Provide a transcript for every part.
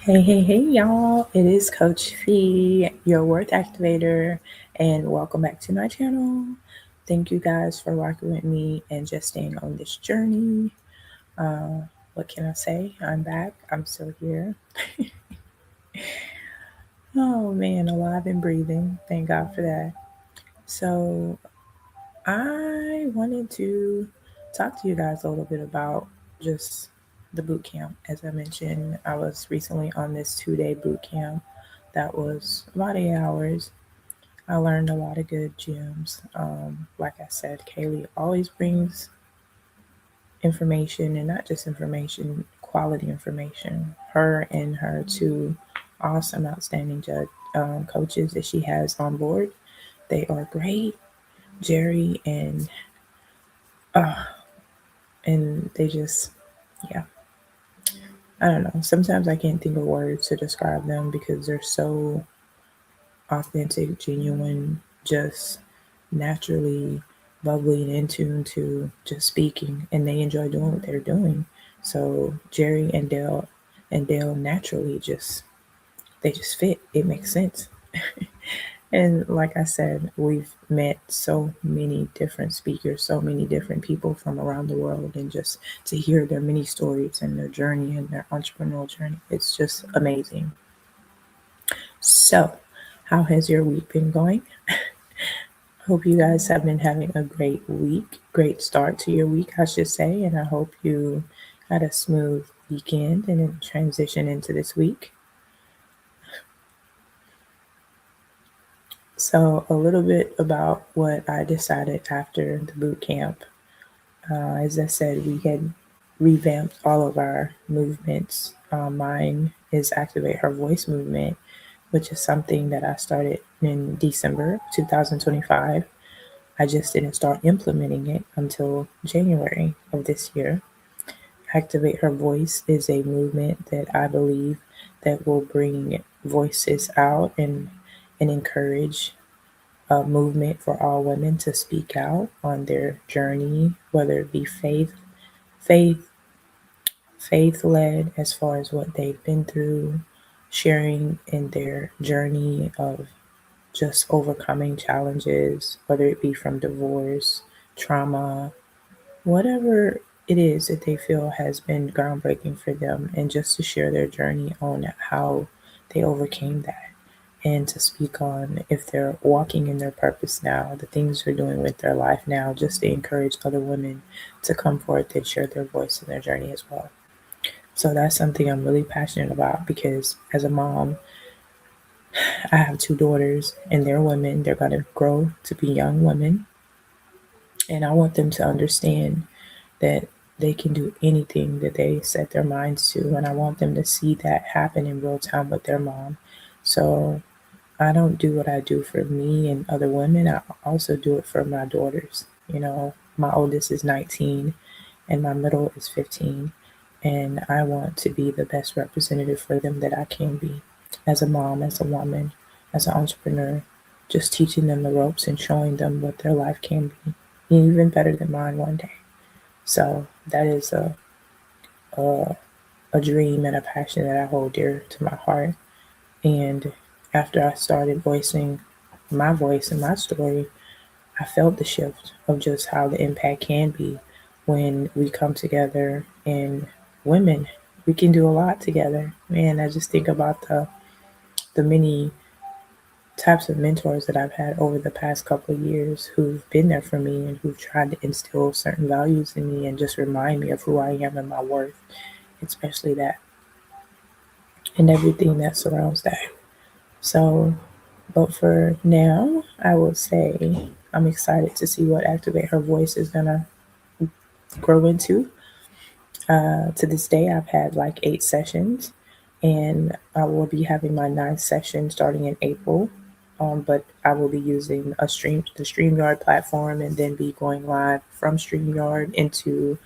Hey, y'all. It is Coach Fee, your worth activator, and welcome back to my channel. Thank you guys for rocking with me and just staying on this journey. What can I say? I'm back. I'm still here. Oh man, alive and breathing. Thank God for that. So, I wanted to talk to you guys a little bit about just the boot camp. As I mentioned, I was recently on this 2-day boot camp that was about 8 hours. I learned a lot of good gems. Like I said, Kaylee always brings information, and not just information, quality information. Her and her two awesome, outstanding coaches that she has on board, they are great. Jerry uh, and they just, yeah, I don't know. Sometimes I can't think of words to describe them because they're so authentic, genuine, just naturally bubbly and in tune to just speaking, and they enjoy doing what they're doing. So Jerry and Dale naturally just they just fit. It makes sense. And like I said, we've met so many different speakers, so many different people from around the world, and just to hear their many stories and their journey and their entrepreneurial journey, it's just amazing. So, how has your week been going? Hope you guys have been having a great week, great start to your week, I should say, and I hope you had a smooth weekend and then transition into this week. So, a little bit about what I decided after the boot camp. As I said, we had revamped all of our movements. Mine is Activate Her Voice movement, which is something that I started in December 2025. I just didn't start implementing it until January of this year. Activate Her Voice is a movement that I believe that will bring voices out and encourage a movement for all women to speak out on their journey, whether it be faith, faith led as far as what they've been through, sharing in their journey of just overcoming challenges, whether it be from divorce, trauma, whatever it is that they feel has been groundbreaking for them, and just to share their journey on how they overcame that, and to speak on if they're walking in their purpose now, the things they're doing with their life now, just to encourage other women to come forth and share their voice and their journey as well. So that's something I'm really passionate about because as a mom, I have two daughters and they're women. They're going to grow to be young women. And I want them to understand that they can do anything that they set their minds to. And I want them to see that happen in real time with their mom. So I don't do what I do for me and other women. I also do it for my daughters. You know, my oldest is 19 and my middle is 15. And I want to be the best representative for them that I can be as a mom, as a woman, as an entrepreneur, just teaching them the ropes and showing them what their life can be, even better than mine one day. So that is a, a dream and a passion that I hold dear to my heart. And after I started voicing my voice and my story, I felt the shift of just how the impact can be when we come together, and women, we can do a lot together. Man, I just think about the many types of mentors that I've had over the past couple of years who've been there for me and who've tried to instill certain values in me and just remind me of who I am and my worth, especially that and everything that surrounds that. So, but for now, I will say I'm excited to see what Activate Her Voice is gonna grow into. To this day, I've had like 8 sessions, and I will be having my 9th session starting in April. But I will be using the StreamYard platform, and then be going live from StreamYard into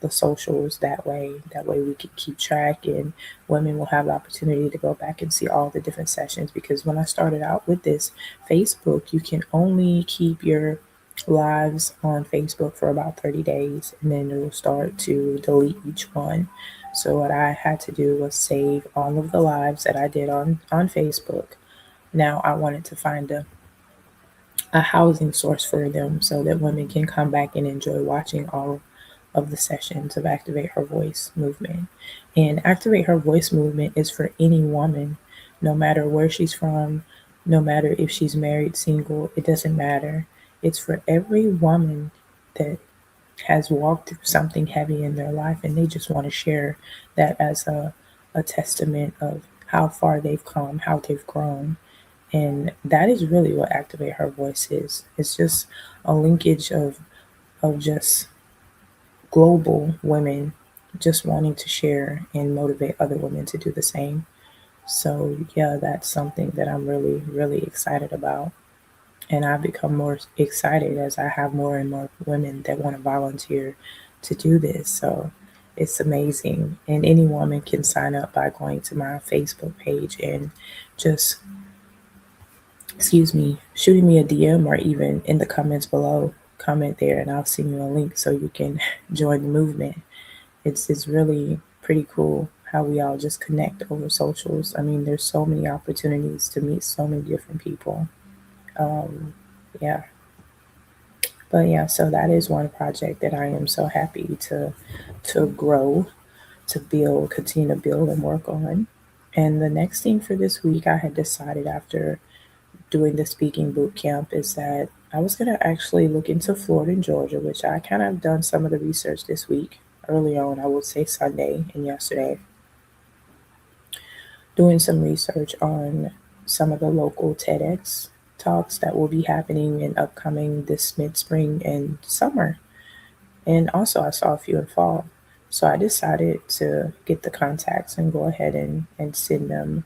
the socials. That way we can keep track, and women will have the opportunity to go back and see all the different sessions. Because when I started out with this, Facebook, you can only keep your lives on Facebook for about 30 days, and then it will start to delete each one. So what I had to do was save all of the lives that I did on Facebook. Now I wanted to find a housing source for them so that women can come back and enjoy watching all of the sessions of Activate Her Voice movement. And Activate Her Voice movement is for any woman, no matter where she's from, no matter if she's married, single, it doesn't matter. It's for every woman that has walked through something heavy in their life and they just want to share that as a testament of how far they've come, how they've grown. And that is really what Activate Her Voice is. It's just a linkage of just global women just wanting to share and motivate other women to do the same. So, yeah, that's something that I'm really, really excited about. And I've become more excited as I have more and more women that want to volunteer to do this. So, it's amazing. And any woman can sign up by going to my Facebook page and just, shooting me a DM or even in the comments below, comment there and I'll send you a link so you can join the movement. It's really pretty cool how we all just connect over socials. I mean, there's so many opportunities to meet so many different people. Um, yeah, but yeah, so that is one project that I am so happy to grow, to build, continue to build and work on. And the next thing for this week, I had decided after doing the speaking boot camp is that I was going to actually look into Florida and Georgia, which I kind of done some of the research this week. Early on, I would say Sunday and yesterday, doing some research on some of the local TEDx talks that will be happening and upcoming this mid spring and summer. And also, I saw a few in fall. So I decided to get the contacts and go ahead and send them,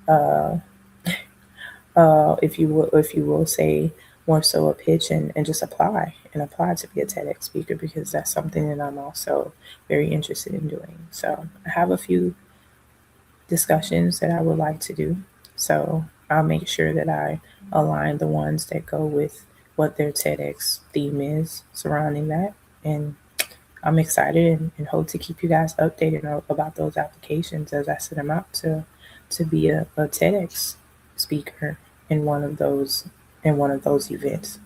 uh, if you will say more so a pitch and just apply to be a TEDx speaker because that's something that I'm also very interested in doing. So I have a few discussions that I would like to do. So I'll make sure that I align the ones that go with what their TEDx theme is surrounding that. And I'm excited and hope to keep you guys updated about those applications as I send them out to be a TEDx speaker in one of those events.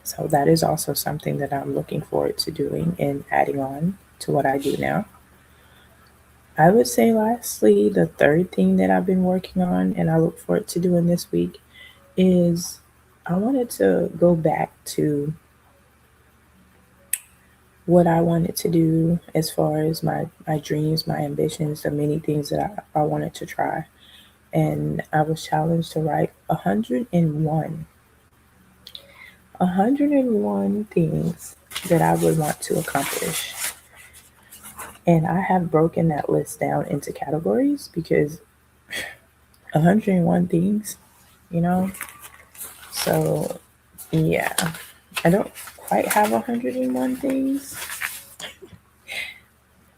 So that is also something that I'm looking forward to doing and adding on to what I do now. I would say, lastly, the third thing that I've been working on and I look forward to doing this week is I wanted to go back to what I wanted to do as far as my dreams, my ambitions, the many things that I wanted to try. And I was challenged to write 101 things that I would want to accomplish. And I have broken that list down into categories because 101 things, you know? So, yeah, I don't quite have 101 things,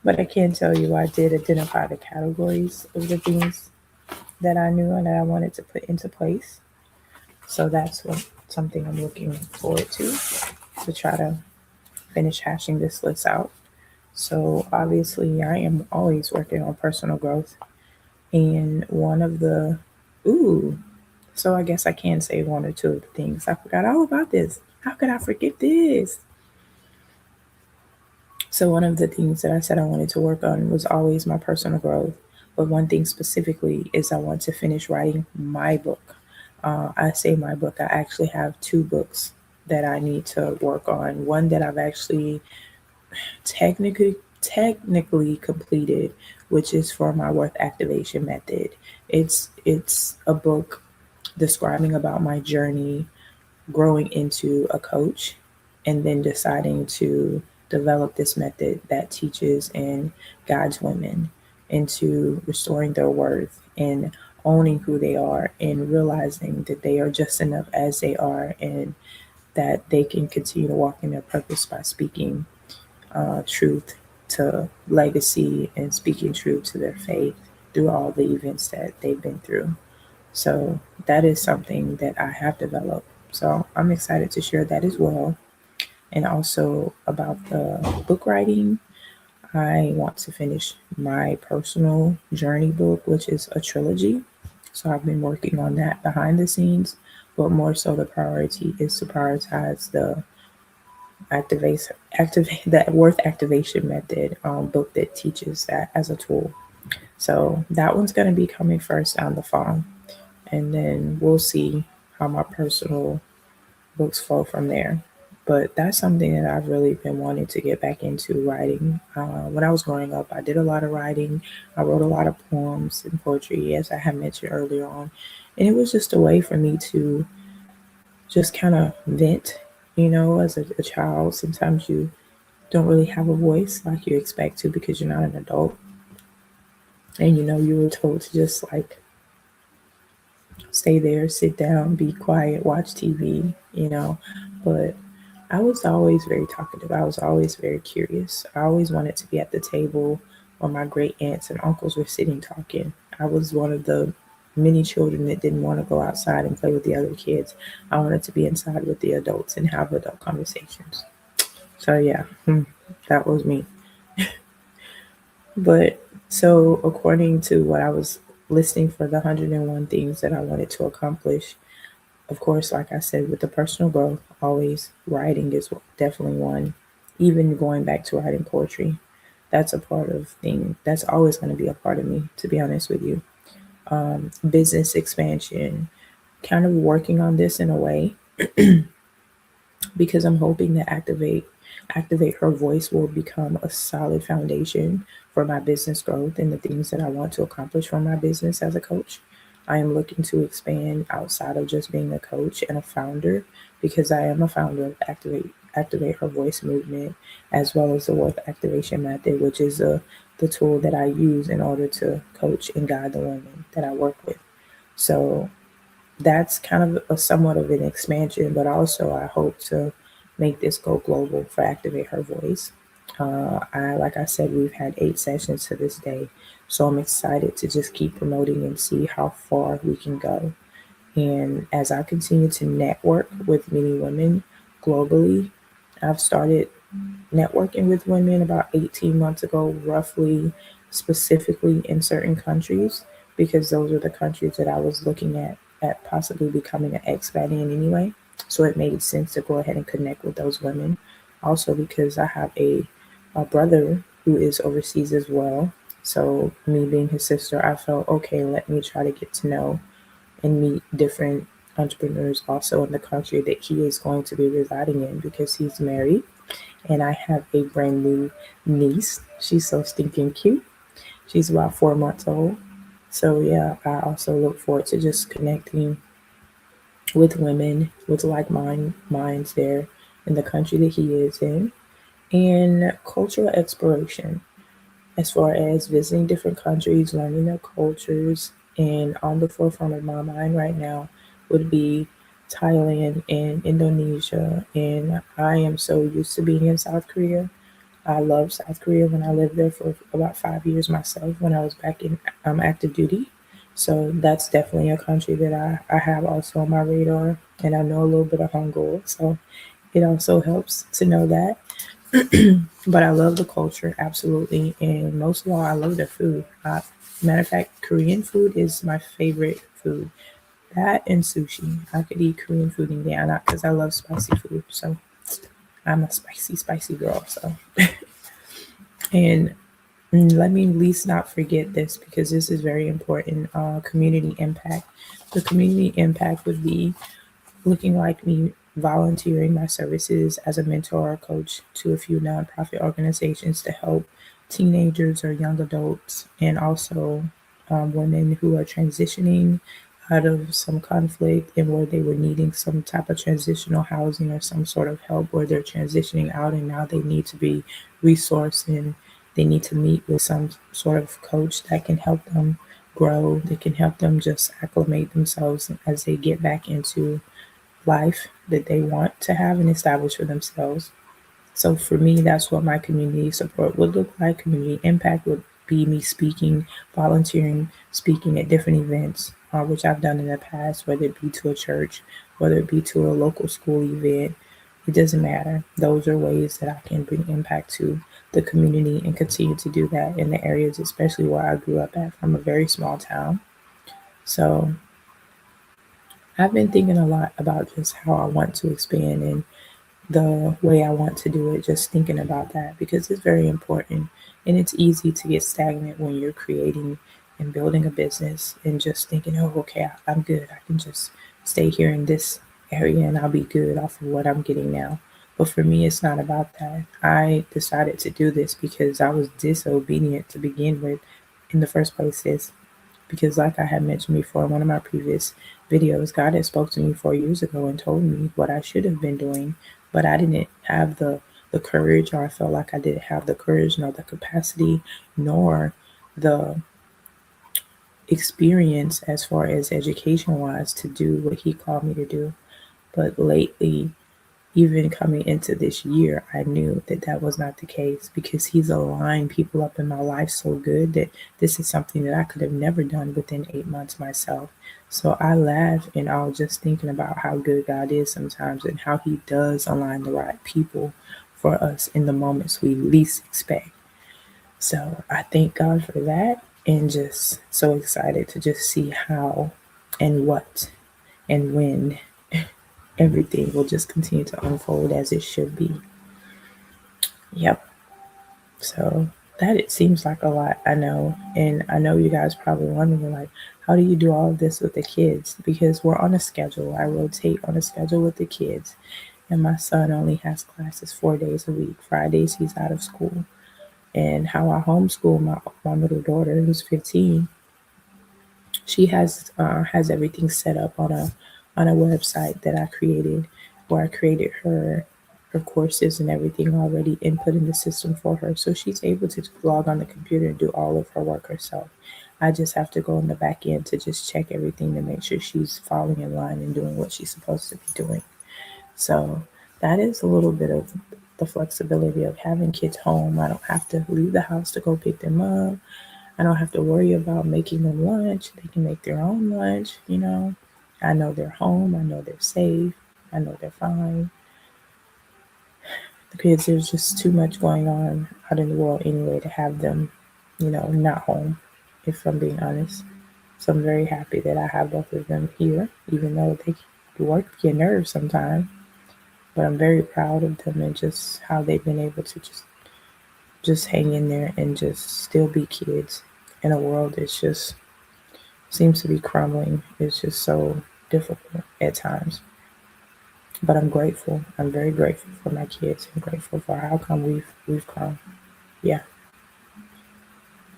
but I can tell you I did identify the categories of the things that I knew and that I wanted to put into place. So that's something I'm looking forward to try to finish hashing this list out. So obviously, I am always working on personal growth, and one of the ooh, so I guess I can say one or two of the things. I forgot all about this. How could I forget this? So one of the things that I said I wanted to work on was always my personal growth. But one thing specifically is I want to finish writing my book. I say my book. I actually have two books that I need to work on. One that I've actually technically completed, which is for my worth activation method. It's a book describing about my journey growing into a coach and then deciding to develop this method that teaches and guides women into restoring their worth and owning who they are and realizing that they are just enough as they are and that they can continue to walk in their purpose by speaking truth to legacy and speaking truth to their faith through all the events that they've been through. So that is something that I have developed. So I'm excited to share that as well. And also about the book writing, I want to finish my personal journey book, which is a trilogy. So I've been working on that behind the scenes, but more so the priority is to prioritize the activate that worth activation method book that teaches that as a tool. So that one's going to be coming first down the fall, and then we'll see how my personal books flow from there. But that's something that I've really been wanting to get back into writing. When I was growing up, I did a lot of writing. I wrote a lot of poems and poetry, as I had mentioned earlier on. And it was just a way for me to just kind of vent. As a child, sometimes you don't really have a voice like you expect to because you're not an adult. And you were told to just like stay there, sit down, be quiet, watch TV. But I was always very talkative. I was always very curious. I always wanted to be at the table where my great aunts and uncles were sitting talking. I was one of the many children that didn't want to go outside and play with the other kids. I wanted to be inside with the adults and have adult conversations. So, yeah, that was me. But so, according to what I was listing for the 101 things that I wanted to accomplish, of course, like I said, with the personal growth, always writing is definitely one. Even going back to writing poetry, that's a part of thing. That's always going to be a part of me, to be honest with you. Business expansion, kind of working on this in a way because I'm hoping that activate her voice will become a solid foundation for my business growth and the things that I want to accomplish from my business as a coach. I am looking to expand outside of just being a coach and a founder because I am a founder of Activate Her Voice movement as well as the Worth Activation Method, which is the tool that I use in order to coach and guide the women that I work with. So that's kind of a somewhat of an expansion, but also I hope to make this go global for Activate Her Voice. Like I said, we've had 8 sessions to this day, so I'm excited to just keep promoting and see how far we can go. And as I continue to network with many women globally, I've started networking with women about 18 months ago, roughly, specifically in certain countries, because those are the countries that I was looking at possibly becoming an expat in anyway. So it made sense to go ahead and connect with those women. Also, because I have a brother who is overseas as well. So, me being his sister, I felt okay, let me try to get to know and meet different entrepreneurs also in the country that he is going to be residing in because he's married, and I have a brand new niece. She's so stinking cute. She's about 4 months old. So yeah, I also look forward to just connecting with women with minds there in the country that he is in, and cultural exploration as far as visiting different countries, learning their cultures, and on the forefront of my mind right now would be Thailand and Indonesia. And I am so used to being in South Korea. I loved South Korea when I lived there for about 5 years myself when I was back in active duty. So that's definitely a country that I have also on my radar. And I know a little bit of Hangul. So it also helps to know that. But I love the culture, absolutely. And most of all, I love their food. Matter of fact, Korean food is my favorite food. That and sushi. I could eat Korean food in day, not because I love spicy food. So I'm a spicy girl. So, and let me at least not forget this because this is very important. Community impact. The community impact would be looking like me volunteering my services as a mentor or coach to a few nonprofit organizations to help teenagers or young adults, and also women who are transitioning out of some conflict and where they were needing some type of transitional housing or some sort of help where they're transitioning out and now they need to be resourced and they need to meet with some sort of coach that can help them grow, that can help them just acclimate themselves as they get back into life that they want to have and establish for themselves. So for me, that's what my community support would look like. Community impact would be me speaking, volunteering, speaking at different events, which I've done in the past, whether it be to a church, whether it be to a local school event. It doesn't matter. Those are ways that I can bring impact to the community and continue to do that in the areas, especially where I grew up at, from a very small town. So I've been thinking a lot about just how I want to expand and the way I want to do it, just thinking about that because it's very important. And it's easy to get stagnant when you're creating and building a business and just thinking, oh, okay, I'm good. I can just stay here in this area and I'll be good off of what I'm getting now. But for me, it's not about that. I decided to do this because I was disobedient to begin with in the first place. Is because like I had mentioned before in one of my previous videos, God had spoke to me 4 years ago and told me what I should have been doing, but I didn't have the courage, or I felt like I didn't have the courage nor the capacity nor the experience as far as education wise to do what he called me to do. But lately, even coming into this year, I knew that that was not the case because he's aligned people up in my life so good that this is something that I could have never done within 8 months myself. So I laugh and I was just thinking about how good God is sometimes and how he does align the right people for us in the moments we least expect. So I thank God for that and just so excited to just see how and what and when everything will just continue to unfold as it should be. Yep. So that it seems like a lot, I know. And I know you guys probably wondering like, how do you do all of this with the kids? Because we're on a schedule. I rotate on a schedule with the kids. And my son only has classes 4 days a week. Fridays he's out of school. And how I homeschool my little daughter who's 15, she has everything set up on a website that I created, where I created her courses and everything already input in the system for her, so she's able to log on the computer and do all of her work herself. I just have to go in the back end to just check everything to make sure she's following in line and doing what she's supposed to be doing. So that is a little bit of the flexibility of having kids home. I don't have to leave the house to go pick them up. I don't have to worry about making them lunch. They can make their own lunch. I know they're home. I know they're safe. I know they're fine. Because there's just too much going on out in the world anyway to have them, not home, if I'm being honest. So I'm very happy that I have both of them here, even though they work your nerves sometimes. But I'm very proud of them and just how they've been able to just hang in there and just still be kids in a world that's just seems to be crumbling. It's just so difficult at times. But I'm grateful. I'm very grateful for my kids. I'm grateful for how come we've come. Yeah.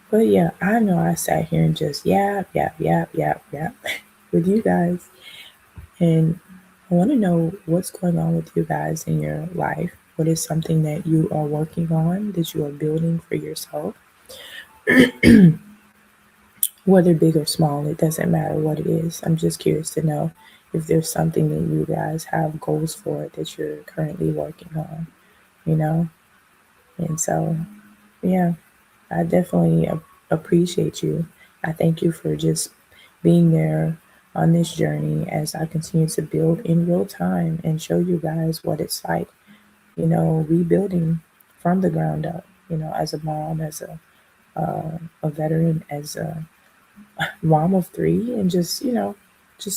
But yeah, I know I sat here and just yap with you guys. And I want to know what's going on with you guys in your life. What is something that you are working on, that you are building for yourself? Whether big or small, it doesn't matter what it is. I'm just curious to know if there's something that you guys have goals for that you're currently working on, you know? And so, yeah, I definitely appreciate you. I thank you for just being there on this journey as I continue to build in real time and show you guys what it's like, rebuilding from the ground up, as a mom, as a veteran, as a mom of three, and just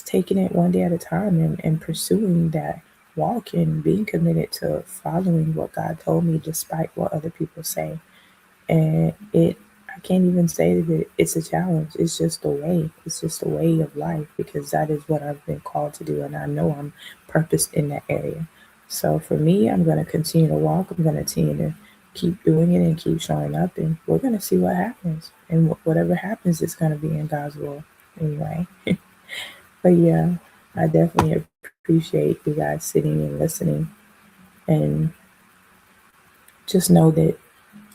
taking it one day at a time and pursuing that walk and being committed to following what God told me despite what other people say. And I can't even say that it's a challenge. It's just a way. It's just a way of life because that is what I've been called to do. And I know I'm purposed in that area. So for me, I'm going to continue to walk. I'm going to continue to keep doing it and keep showing up. And we're going to see what happens. And whatever happens, it's going to be in God's will anyway. But yeah, I definitely appreciate you guys sitting and listening. And just know that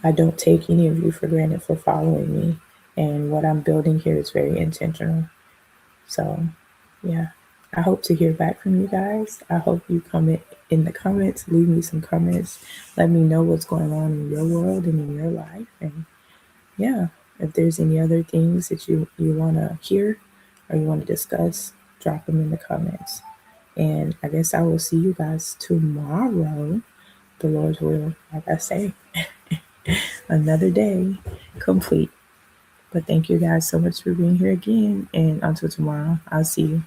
I don't take any of you for granted for following me. And what I'm building here is very intentional. So, yeah, I hope to hear back from you guys. I hope you comment in the comments, leave me some comments. Let me know what's going on in your world and in your life. And yeah, if there's any other things that you want to hear or you want to discuss, drop them in the comments. And I guess I will see you guys tomorrow, the Lord's will, like I say. Another day complete. But thank you guys so much for being here again. And until tomorrow, I'll see you.